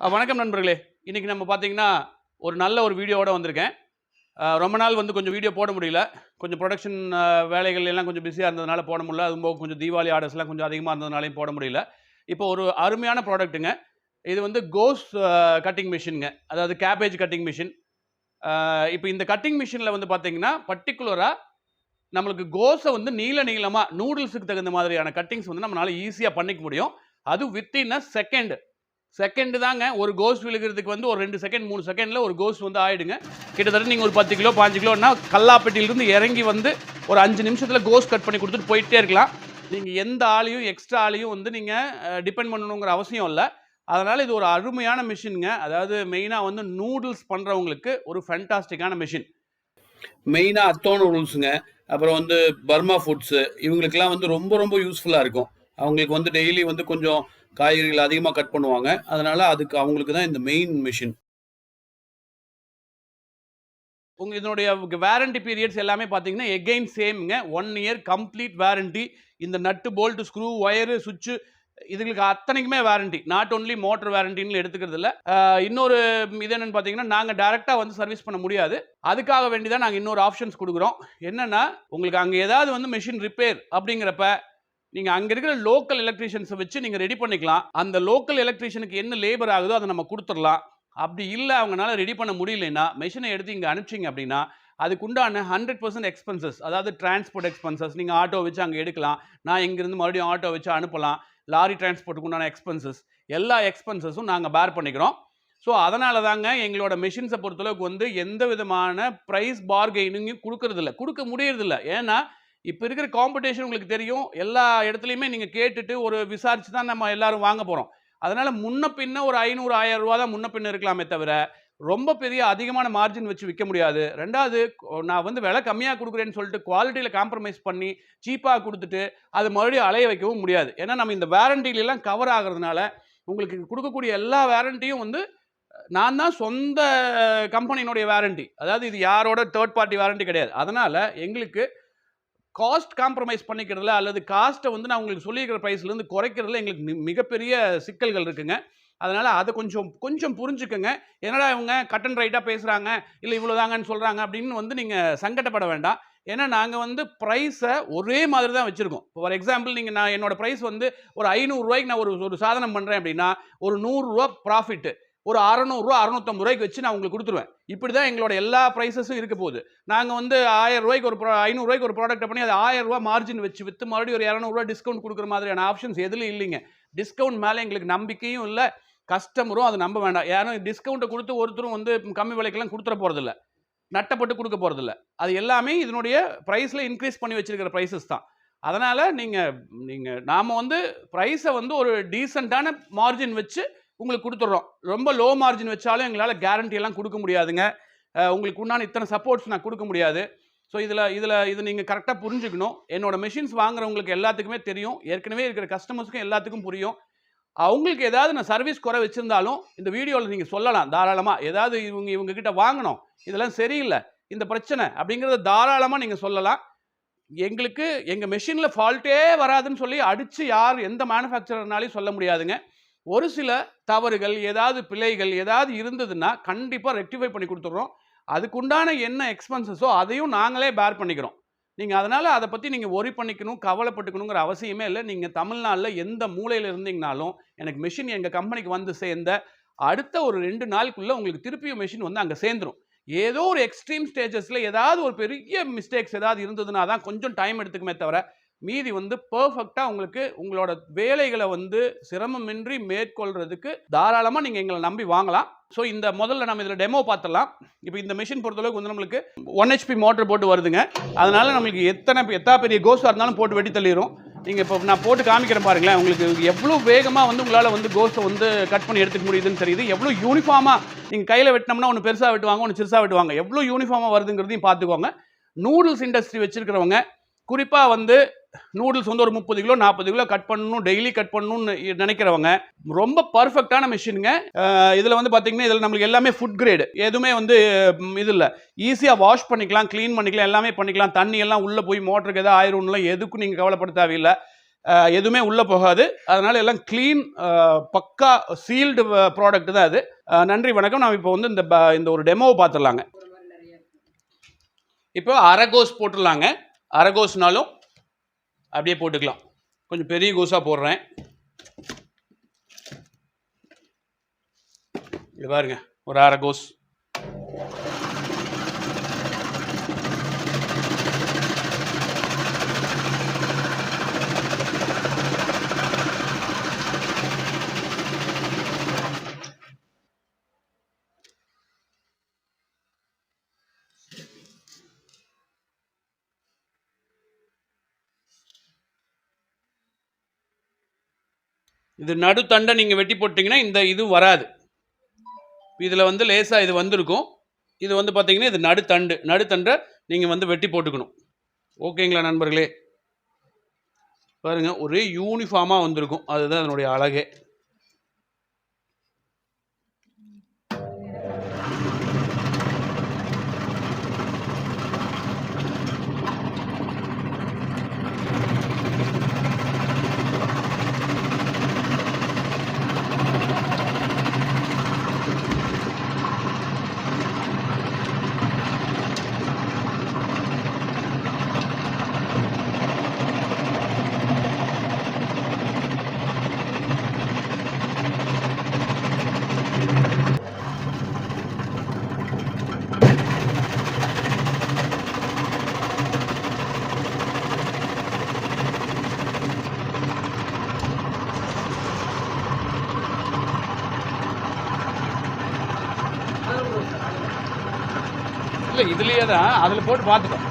வணக்கம் நண்பர்களே. இன்னைக்கு நம்ம பார்த்தீங்கன்னா, ஒரு நல்ல ஒரு வீடியோவோட வந்திருக்கேன். ரொம்ப நாள் வந்து கொஞ்சம் வீடியோ போட முடியல. கொஞ்சம் புரொடக்ஷன் வேலைகள் எல்லாம் கொஞ்சம் பிஸியா இருந்ததுனால போட முடியல. அதுவும் போக கொஞ்சம் தீபாவளி ஆர்டர்ஸ்லாம் கொஞ்சம் அதிகமா இருந்ததுனாலயும் போட முடியல. இப்போ ஒரு அருமையான ப்ராடக்ட்டுங்க. இது வந்து கோஸ் கட்டிங் மிஷின்ங்க. அதாவது கேபேஜ் கட்டிங் மிஷின். இப்போ இந்த கட்டிங் மிஷின்ல வந்து பார்த்தீங்கன்னா, பர்ட்டிகுலரா நம்மளுக்கு கோஸ வந்து நீள நீளமா நூடுல்ஸுக்கு தகுந்த மாதிரியான கட்டிங்ஸ் வந்து நம்மளால ஈஸியா பண்ணிக்க முடியும். அதுவும் வித்தின் அ செகண்ட். செகண்ட் தாங்க. ஒரு கோஸ் விழுகிறதுக்கு வந்து ஒரு 2 செகண்ட், 3 செகண்ட்ல ஒரு கோஸ் வந்து ஆயிடுங்க. கிட்டத்தட்ட நீங்க ஒரு 10 கிலோ, 5 கிலோன்னா கல்லாப்பெட்டியிலிருந்து இறங்கி வந்து ஒரு 5 நிமிஷத்துல கோஸ் கட் பண்ணி குடுத்துட்டு போயிட்டே இருக்கலாம். நீங்க எந்த ஆளையும், எக்ஸ்ட்ரா ஆளையும் வந்து நீங்க டிபெண்ட் பண்ணணுங்கிற அவசியம் இல்ல. அதனால இது ஒரு அருமையான மெஷின்ங்க. அதாவது மெயினா வந்து நூடுல்ஸ் பண்றவங்களுக்கு ஒரு ஃபேன்டாஸ்டிக்கான மெஷின். மெயினா அத்தோ நூடுல்ஸுங்க. அப்புறம் வந்து பர்மா ஃபுட்ஸு இவங்களுக்கெல்லாம் வந்து ரொம்ப ரொம்ப யூஸ்ஃபுல்லா இருக்கும். அவங்களுக்கு வந்து டெய்லி வந்து கொஞ்சம் காய்கறிகள் அதிகமா கட் பண்ணுவாங்க. அதனால அதுக்கு அவங்களுக்கு தான் இந்த மெயின் மெஷின். இதனுடைய வாரண்டி பீரியட்ஸ் எல்லாமே பார்த்தீங்கன்னா, எகைன் சேம்ங்க. 1 year complete warranty. இந்த நட்டு, போல்ட், ஸ்க்ரூ, ஒயரு, சுவிட்சு இதுங்களுக்கு அத்தனைக்குமே வாரண்டி. நாட் ஒன்லி மோட்டார் வாரண்டின்னு எடுத்துக்கிறது இல்ல. இன்னொரு இது என்னன்னு பார்த்தீங்கன்னா, நாங்க டைரக்ட்டா வந்து சர்வீஸ் பண்ண முடியாது. அதுக்காக வேண்டி தான் நாங்க இன்னொரு ஆப்ஷன்ஸ் குடுக்குறோம். என்னன்னா, உங்களுக்கு அங்க ஏதாவது வந்து மெஷின் ரிப்பேர் அப்படிங்கிறப்ப, நீங்க அங்க இருக்கிற லோக்கல் எலக்ட்ரீஷியன்ஸ வச்சு நீங்க ரெடி பண்ணிக்கலாம். அந்த லோக்கல் எலக்ட்ரீஷியனுக்கு என்ன லேபர் ஆகுதோ அத நம்ம குடுத்துறலாம். அப்படி இல்ல அவங்கனால ரெடி பண்ண முடியலைன்னா, மெஷின எடுத்து இங்க அனுப்பிச்சீங்க அப்படின்னா, அதுக்குண்டான 100% எக்ஸ்பென்சஸ் அதாவது டிரான்ஸ்போர்ட் எக்ஸ்பென்சஸ் நீங்க ஆட்டோ வச்சு அங்க எடுக்கலாம். நான் இங்கிருந்து மறுபடியும் ஆட்டோ வச்சு அனுப்பலாம். லாரி டிரான்ஸ்போர்ட்டுக்கு உண்டான எக்ஸ்பென்சஸ் எல்லா எக்ஸ்பென்சஸும் நாங்க பேர் பண்ணிக்கிறோம். ஸோ அதனால தாங்க எங்களோட மெஷின்ஸ பொறுத்தளவுக்கு வந்து எந்த விதமான பிரைஸ் பார்கெய்னிங்கும் குடுக்கறதில்ல. குடுக்க முடியறதில்ல. ஏன்னா, இப்ப இருக்கிற காம்படிஷன் உங்களுக்கு தெரியும். எல்லா இடத்துலயுமே நீங்க கேட்டுட்டு ஒரு விசாரிச்சு தான் நம்ம எல்லாரும் வாங்க போறோம். அதனால முன்ன பின்ன ஒரு 500, 1000 ரூவா தான் முன்ன பின்ன இருக்கலாமே தவிர, ரொம்ப பெரிய அதிகமான மார்ஜின் வச்சு விக்க முடியாது. 2வது நான் வந்து விலை கம்மியா குடுக்குறேன்னு சொல்லிட்டு குவாலிட்டில காம்ப்ரமைஸ் பண்ணி சீப்பா குடுத்துட்டு, அத மறுபடியும் அலைய வைக்கவும் முடியாது. ஏன்னா நம்ம இந்த வாரண்டிலலாம் கவர் ஆகுறதுனால, உங்களுக்கு குடுக்கக்கூடிய எல்லா வாரண்டியும் வந்து நான் தான் சொந்த கம்பெனியினுடைய வாரண்டி. அதாவது இது யாரோட தேர்ட் பார்ட்டி வாரண்டி கிடையாது. அதனால எங்களுக்கு காஸ்ட் காம்ப்ரமைஸ் பண்ணிக்கிறதுல அல்லது காஸ்ட்டை வந்து நான் உங்களுக்கு சொல்லியிருக்கிற ப்ரைஸ்லேருந்து குறைக்கிறதுல எங்களுக்கு மிகப்பெரிய சிக்கல்கள் இருக்குங்க. அதனால அதை கொஞ்சம் கொஞ்சம் புரிஞ்சுக்கங்க. என்னடா இவங்க கட் அண்ட் ரைட்டா பேசுறாங்க, இல்ல இவ்வளோதாங்கன்னு சொல்றாங்க அப்படின்னு வந்து நீங்க சங்கடப்பட வேண்டாம். ஏன்னா நாங்க வந்து பிரைஸை ஒரே மாதிரி தான் வச்சிருக்கோம். ஃபார் எக்ஸாம்பிள் நான் என்னோட பிரைஸ் வந்து ஒரு ரூ. 500 நான் ஒரு ஒரு சாதனம் பண்றேன் அப்படின்னா, ஒரு ரூ. 100 ப்ராஃபிட். ஒரு ரூ. 600 ரூ. 650 வச்சு நான் உங்களுக்கு குடுத்துருவேன். இப்படி தான் எங்களோட எல்லா பிரைஸஸும் இருக்க போகுது. நாங்க வந்து ரூ. 1000 ஒரு ரூ. 500 ஒரு ப்ராடக்ட்ட பண்ணி அது ரூ. 1000 மார்ஜின் வச்சு வித்து மறுபடியும் ஒரு ரூ. 200 டிஸ்கவுண்ட் குடுக்குற மாதிரியான ஆப்ஷன்ஸ் எதுலயும் இல்லைங்க. டிஸ்கவுண்ட் மேல எங்களுக்கு நம்பிக்கையும் இல்ல. கஸ்டமரும் அத நம்ப வேண்டாம். ஏன்னா டிஸ்கவுண்ட்ட குடுத்து ஒருத்தரும் வந்து கம்மி விலைக்கெல்லாம் குடுத்துற போறதில்ல. நட்டப்பட்டு குடுக்க போறதில்ல. அது எல்லாமே இதனுடைய பிரைஸ்ல இன்கிரீஸ் பண்ணி வச்சிருக்கிற பிரைஸஸ் தான். அதனால நீங்க நீங்க நாம வந்து பிரைஸ வந்து ஒரு டீசென்ட்டான மார்ஜின் வச்சு உங்களுக்கு குடுத்துடுறோம். ரொம்ப லோ மார்ஜின் வச்சாலும் எங்களால கேரண்டி எல்லாம் குடுக்க முடியாதுங்க. உங்களுக்கு உண்டான இத்தனை சப்போர்ட்ஸ் நான் குடுக்க முடியாது. ஸோ இத நீங்க கரெக்ட்டா புரிஞ்சுக்கணும். என்னோட மெஷின்ஸ் வாங்குறவங்களுக்கு எல்லாத்துக்குமே தெரியும். ஏற்கனவே இருக்கிற கஸ்டமர்ஸ்க்கும் எல்லாத்துக்கும் புரியும். அவங்களுக்கு ஏதாவது நான் சர்வீஸ் குறை வச்சிருந்தாலும், இந்த வீடியோல நீங்க சொல்லலாம் தாராளமா. ஏதாவது இவங்க கிட்ட வாங்குனோம். இதெல்லாம் சரியில்ல. இந்த பிரச்சனை அப்படிங்கிறத தாராளமா நீங்க சொல்லலாம். எங்களுக்கு எங்க மெஷின்ல ஃபால்ட்டே வராதுன்னு சொல்லி அடிச்சு எந்த மேனுஃபேக்சரர்னாலயும் சொல்ல முடியாதுங்க. ஒரு சில தவறுகள், ஏதாவது பிழைகள் ஏதாவது இருந்ததுன்னா, கண்டிப்பா ரெக்டிஃபை பண்ணி குடுத்துடுறோம். அதுக்குண்டான என்ன எக்ஸ்பென்சஸோ அதையும் நாங்களே பேர் பண்ணிக்கிறோம். நீங்க அதனால அத பத்தி நீங்க வொரி பண்ணிக்கணும், கவலைப்பட்டுக்கணுங்கிற அவசியமே இல்ல. நீங்க தமிழ்நாடுல எந்த மூலையில இருந்தீங்கனாலும், எனக்கு மெஷின் எங்க கம்பெனிக்கு வந்து சேர்ந்த அடுத்த ஒரு 2 நாளுக்குள்ள உங்களுக்கு திருப்பியும் மெஷின் வந்து அங்க சேர்ந்துரும். ஏதோ ஒரு எக்ஸ்ட்ரீம் ஸ்டேஜஸ்ல ஏதாவது ஒரு பெரிய மிஸ்டேக்ஸ் ஏதாவது இருந்ததுன்னா தான் கொஞ்சம் டைம் எடுத்துக்குமே தவிர, மீதி வந்து பெர்ஃபெக்ட்டா உங்களுக்கு உங்களோட வேலைகள வந்து சிரமமின்றி மேற்கொள்றதுக்கு தாராளமா நீங்க எங்கள நம்பி வாங்கலாம். ஸோ முதல்ல நம்ம இதில டெமோ பார்த்துடலாம். இப்போ இந்த மெஷின் பொறுத்தளவுக்கு வந்து நம்மளுக்கு 1 ஹெச்பி மோட்டர் போட்டு வருதுங்க. அதனால நம்மளுக்கு எத்தா பெரிய கோஸா இருந்தாலும் போட்டு வெட்டி தள்ளிரும். நீங்க இப்போ நான் போட்டு காமிக்கிறேன் பாருங்களேன். உங்களுக்கு எவ்வளோ வேகமா வந்து உங்களால வந்து கோஸ வந்து கட் பண்ணி எடுத்துக்க முடியுதுன்னு தெரியுது. எவ்வளோ யூனிஃபார்மா நீங்க கையில வெட்டினோம்னா ஒண்ணு பெருசா வெட்டுவாங்க, ஒண்ணு சிறுசா வெட்டுவாங்க. எவ்வளோ யூனிஃபார்மா வருதுங்கிறதையும் பார்த்துக்கோங்க. நூடுல்ஸ் இண்டஸ்ட்ரி வச்சிருக்கிறவங்க குறிப்பா வந்து நூடுல்ஸ் வந்து ஒரு 30 கிலோ 40 கிலோ கட் பண்ணணும், டெய்லி கட் பண்ணணும்னு நினைக்கிறவங்க ரொம்ப பர்ஃபெக்டான மெஷினுங்க. இதுல வந்து பாத்தீங்கன்னா இதுல நம்மளுக்கு எல்லாமே ஃபுட் கிரேடு. எதுவுமே வந்து இது இல்ல. ஈஸியா வாஷ் பண்ணிக்கலாம், க்ளீன் பண்ணிக்கலாம், எல்லாமே பண்ணிக்கலாம். தண்ணி எல்லாம் உள்ள போய் மோட்டருக்கு ஏதாவது ஆயிரும்லாம் எதுக்கும் நீங்க கவலைப்பட தேவையில்லை. எதுவுமே உள்ளே போகாது. அதனால் எல்லாம் க்ளீன் பக்கா சீல்டு ப்ராடக்ட் தான் அது. நன்றி வணக்கம். நான் இப்போ வந்து இந்த ஒரு டெமோவை பார்த்துடலாங்க. இப்போ அரகோஸ் போட்டுடலாங்க. அரகோஸ்னாலும் அப்படியே போட்டுக்கலாம். கொஞ்சம் பெரிய கோஸாக போடுறேன். இது பாருங்க, ஒரு அரகோஸ். இது நடுத்தண்டை நீங்கள் வெட்டி போட்டிங்கன்னா இந்த இது வராது. இதில் வந்து லேசாக இது வந்திருக்கும். இது வந்து பார்த்தீங்கன்னா இது நடுத்தண்டை நீங்கள் வந்து வெட்டி போட்டுக்கணும். ஓகேங்களா நண்பர்களே? பாருங்கள், ஒரே யூனிஃபார்மாக வந்திருக்கும். அதுதான் அதனுடைய அழகே. இல்லை, இதுலேயே தான் அதில் போட்டு பார்த்துட்டோம்.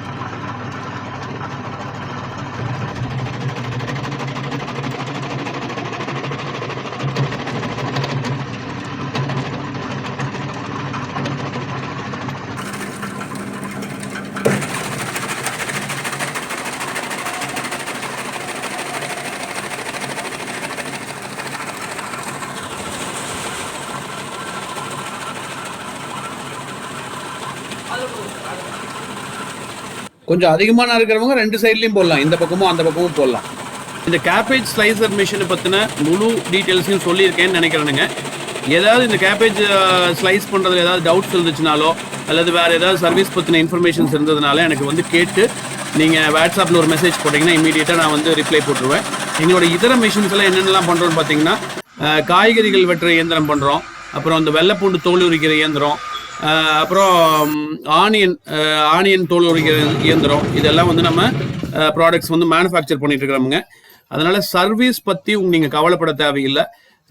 கொஞ்சம் அதிகமான இருக்கிறவங்க 2 சைட்லையும் போடலாம். இந்த பக்கமும் அந்த பக்கமும் போடலாம். இந்த கேபேஜ் ஸ்லைசர் மிஷினை பற்றின முழு டீட்டெயில்ஸையும் சொல்லியிருக்கேன்னு நினைக்கிறேனுங்க. ஏதாவது இந்த கேபேஜ் ஸ்லைஸ் பண்ணுறதுல ஏதாவது டவுட்ஸ் இருந்துச்சுனாலோ அல்லது வேறு ஏதாவது சர்வீஸ் பற்றின இன்ஃபர்மேஷன்ஸ் இருந்ததுனால எனக்கு வந்து கேட்டு நீங்கள் வாட்ஸ்அப்பில் ஒரு மெசேஜ் போட்டிங்கன்னா இமீடியட்டாக நான் வந்து ரிப்ளை போட்டுருவேன். எங்களோட இதர மிஷின்ஸ் எல்லாம் என்னென்னலாம் பண்ணுறோன்னு பார்த்தீங்கன்னா, காய்கறிகள் வெட்டுற இயந்திரம் பண்ணுறோம், அப்புறம் அந்த வெள்ளைப்பூண்டு தோல் உரிக்கிற இயந்திரம், அப்புறம் ஆனியன் தோல் உரிக்கிற இயந்திரம், இதெல்லாம் வந்து நம்ம ப்ராடக்ட்ஸ் வந்து மேனுஃபேக்சர் பண்ணிட்டு இருக்கிறோமுங்க. அதனால சர்வீஸ் பற்றி நீங்கள் கவலைப்பட தேவையில்லை.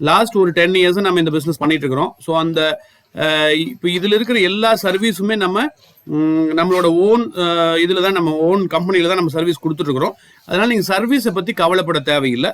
லாஸ்ட் ஒரு 10 இயர்ஸ் நம்ம இந்த பிஸ்னஸ் பண்ணிட்டு இருக்கிறோம். ஸோ அந்த இப்போ இதில் இருக்கிற எல்லா சர்வீஸுமே நம்மளோட ஓன் இதில் தான், நம்ம ஓன் கம்பெனியில் தான் நம்ம சர்வீஸ் கொடுத்துட்ருக்குறோம். அதனால் நீங்கள் சர்வீஸை பற்றி கவலைப்பட தேவையில்லை.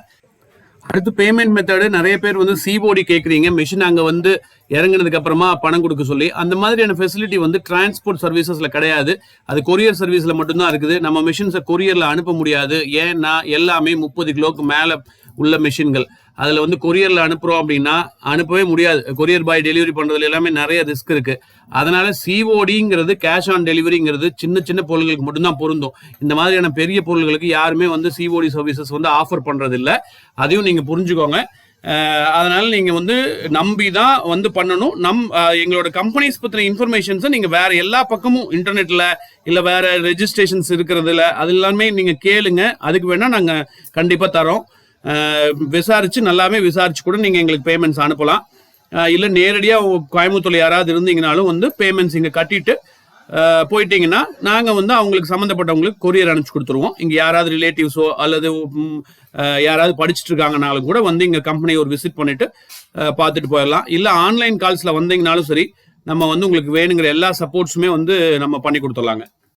அடுத்து பேமெண்ட் மெத்தடு, நிறைய பேர் வந்து சிஓடி கேட்குறீங்க, மிஷின் அங்கே வந்து இறங்கினதுக்கு அப்புறமா பணம் கொடுக்க சொல்லி. அந்த மாதிரியான ஃபெசிலிட்டி வந்து டிரான்ஸ்போர்ட் சர்வீசஸில் கிடையாது. அது கொரியர் சர்வீஸில் மட்டும்தான் இருக்குது. நம்ம மிஷின்ஸை கொரியரில் அனுப்ப முடியாது. ஏன்னா எல்லாமே 30 கிலோவுக்கு மேலே உள்ள மிஷின்கள். அதில் வந்து கொரியரில் அனுப்புகிறோம் அப்படின்னா அனுப்பவே முடியாது. கொரியர் பாய் டெலிவரி பண்ணுறதுல எல்லாமே நிறைய ரிஸ்க் இருக்குது. அதனால் சிஓடிங்கிறது, கேஷ் ஆன் டெலிவரிங்கிறது சின்ன சின்ன பொருள்களுக்கு மட்டும்தான் பொருந்தும். இந்த மாதிரியான பெரிய பொருள்களுக்கு யாருமே வந்து சிஓடி சர்வீசஸ் வந்து ஆஃபர் பண்ணுறதில்ல. அதையும் நீங்கள் புரிஞ்சுக்கோங்க. அதனால் நீங்கள் வந்து நம்பி தான் வந்து பண்ணணும். எங்களோட கம்பெனிஸ் பற்றின இன்ஃபர்மேஷன்ஸை நீங்கள் வேறு எல்லா பக்கமும் இன்டர்நெட்டில் இல்லை வேறு ரெஜிஸ்ட்ரேஷன்ஸ் இருக்கிறதுல அது எல்லாமே நீங்கள் கேளுங்க. அதுக்கு வேணால் நாங்கள் கண்டிப்பாக தரோம். நல்லாவே விசாரிச்சு கூட நீங்கள் எங்களுக்கு பேமெண்ட்ஸ் அனுப்பலாம். இல்லை நேரடியாக கோயம்புத்தூர் யாராவது இருந்தீங்கனாலும் வந்து பேமெண்ட்ஸ் இங்கே கட்டிட்டு போயிட்டீங்கன்னா நாங்கள் வந்து அவங்களுக்கு சம்மந்தப்பட்டவங்களுக்கு கொரியர் அனுப்பிச்சு கொடுத்துருவோம். இங்கே யாராவது ரிலேட்டிவ்ஸோ அல்லது யாராவது படிச்சுட்டு இருக்காங்கனாலும் கூட வந்து இங்கே கம்பெனியை ஒரு விசிட் பண்ணிட்டு பார்த்துட்டு போயிடலாம். இல்லை ஆன்லைன் கால்ஸில் வந்தீங்கனாலும் சரி, நம்ம வந்து உங்களுக்கு வேணுங்கிற எல்லா சப்போர்ட்ஸுமே வந்து நம்ம பண்ணி கொடுத்துடலாங்க.